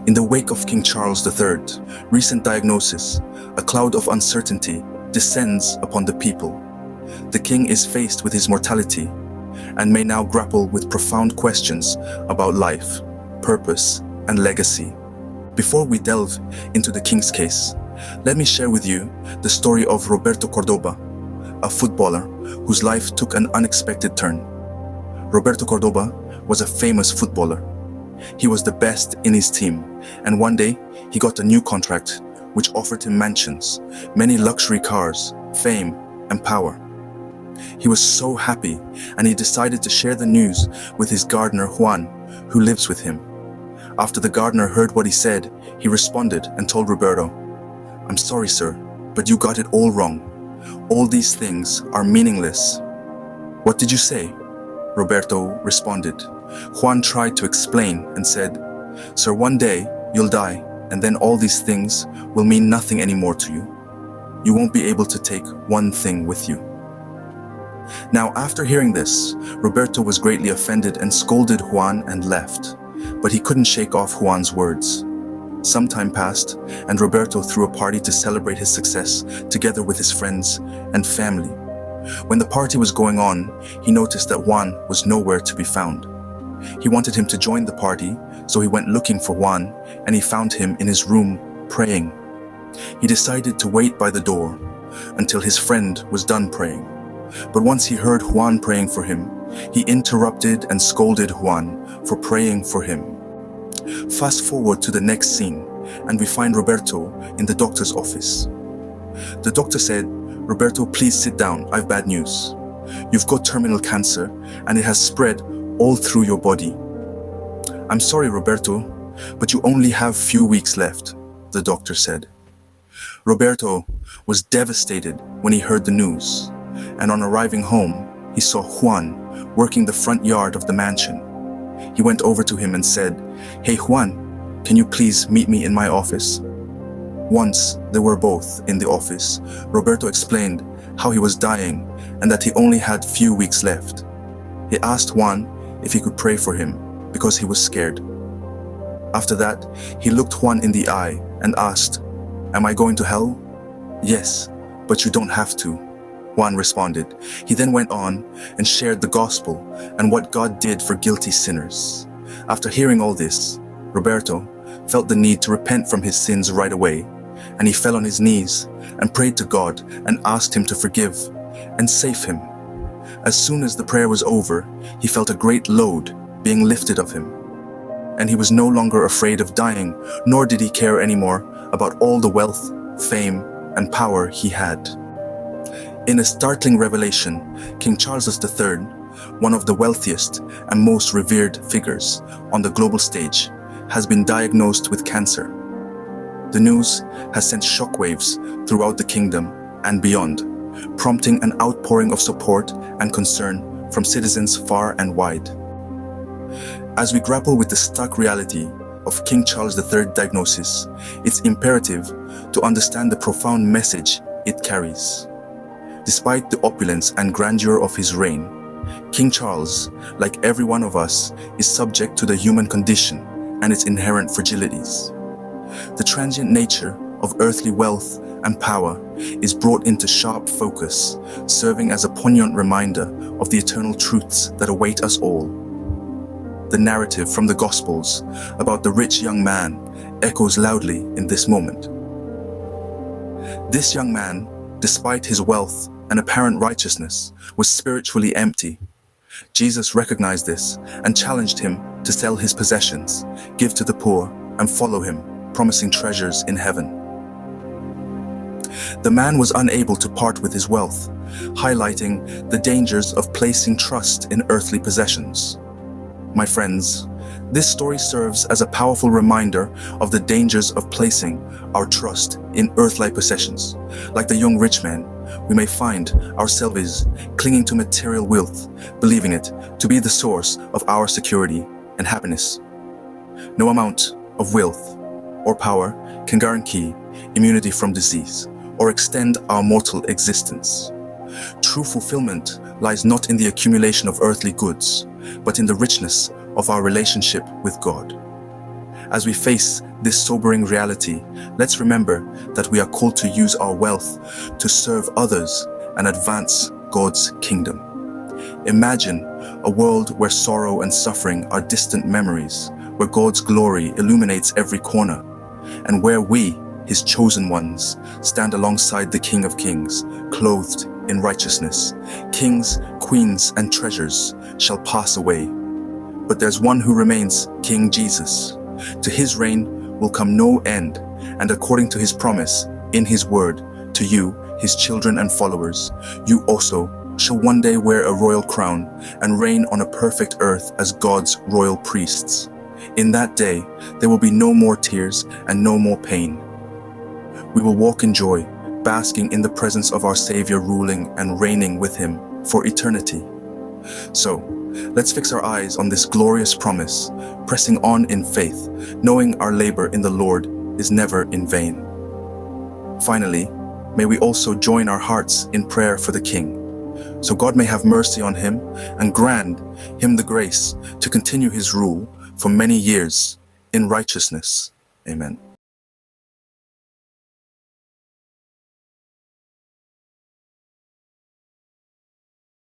In the wake of King Charles III, recent diagnoses, a cloud of uncertainty descends upon the people. The king is faced with his mortality and may now grapple with profound questions about life, purpose, and legacy. Before we delve into the king's case, let me share with you the story of Roberto Cordoba, a footballer whose life took an unexpected turn. Roberto Cordoba was a famous footballer. He was the best in his team, and one day he got a new contract which offered him mansions, many luxury cars, fame, and power. He was so happy, and he decided to share the news with his gardener Juan, who lives with him. After the gardener heard what he said, he responded and told Roberto, "I'm sorry, sir, but you got it all wrong. All these things are meaningless." "What did you say?" Roberto responded. Juan tried to explain and said, "Sir, one day you'll die, and then all these things will mean nothing anymore to you. You won't be able to take one thing with you." Now, after hearing this, Roberto was greatly offended and scolded Juan and left. But he couldn't shake off Juan's words. Some time passed, and Roberto threw a party to celebrate his success together with his friends and family. When the party was going on, he noticed that Juan was nowhere to be found. He wanted him to join the party, so he went looking for Juan, and he found him in his room praying. He decided to wait by the door until his friend was done praying. But once he heard Juan praying for him, he interrupted and scolded Juan for praying for him. Fast forward to the next scene, and we find Roberto in the doctor's office. The doctor said, "Roberto, please sit down, I've bad news. You've got terminal cancer, and it has spread all through your body." "I'm sorry, Roberto, but you only have few weeks left," the doctor said. Roberto was devastated when he heard the news, and on arriving home, he saw Juan working the front yard of the mansion. He went over to him and said, "Hey Juan, can you please meet me in my office?" Once they were both in the office, Roberto explained how he was dying and that he only had few weeks left. He asked Juan if he could pray for him because he was scared. After that, he looked Juan in the eye and asked, "Am I going to hell?" "Yes, but you don't have to," Juan responded. He then went on and shared the gospel and what God did for guilty sinners. After hearing all this, Roberto felt the need to repent from his sins right away, and he fell on his knees and prayed to God and asked him to forgive and save him. As soon as the prayer was over, he felt a great load being lifted of him, and he was no longer afraid of dying, nor did he care anymore about all the wealth, fame, and power he had. In a startling revelation, King Charles III, one of the wealthiest and most revered figures on the global stage, has been diagnosed with cancer. The news has sent shockwaves throughout the kingdom and beyond, prompting an outpouring of support and concern from citizens far and wide. As we grapple with the stark reality of King Charles III's diagnosis, it's imperative to understand the profound message it carries. Despite the opulence and grandeur of his reign, King Charles, like every one of us, is subject to the human condition and its inherent fragilities. The transient nature of earthly wealth and power is brought into sharp focus, serving as a poignant reminder of the eternal truths that await us all. The narrative from the Gospels about the rich young man echoes loudly in this moment. This young man, despite his wealth and apparent righteousness, was spiritually empty. Jesus recognized this and challenged him to sell his possessions, give to the poor, and follow him, promising treasures in heaven. The man was unable to part with his wealth, highlighting the dangers of placing trust in earthly possessions. My friends, this story serves as a powerful reminder of the dangers of placing our trust in earthly possessions. Like the young rich man, we may find ourselves clinging to material wealth, believing it to be the source of our security and happiness. No amount of wealth or power can guarantee immunity from disease or extend our mortal existence. True fulfillment lies not in the accumulation of earthly goods, but in the richness of our relationship with God. As we face this sobering reality, let's remember that we are called to use our wealth to serve others and advance God's kingdom. Imagine a world where sorrow and suffering are distant memories, where God's glory illuminates every corner, and where we, His chosen ones, stand alongside the King of Kings, clothed in righteousness. Kings, queens, and treasures shall pass away, but there's one who remains, King Jesus. To His reign will come no end, and according to His promise in His word to you, His children and followers, you also shall one day wear a royal crown and reign on a perfect earth as God's royal priests. In that day, there will be no more tears and no more pain. We will walk in joy, basking in the presence of our Savior, ruling and reigning with Him for eternity. So, let's fix our eyes on this glorious promise, pressing on in faith, knowing our labor in the Lord is never in vain. Finally, may we also join our hearts in prayer for the King, so God may have mercy on him and grant him the grace to continue his rule for many years in righteousness. Amen.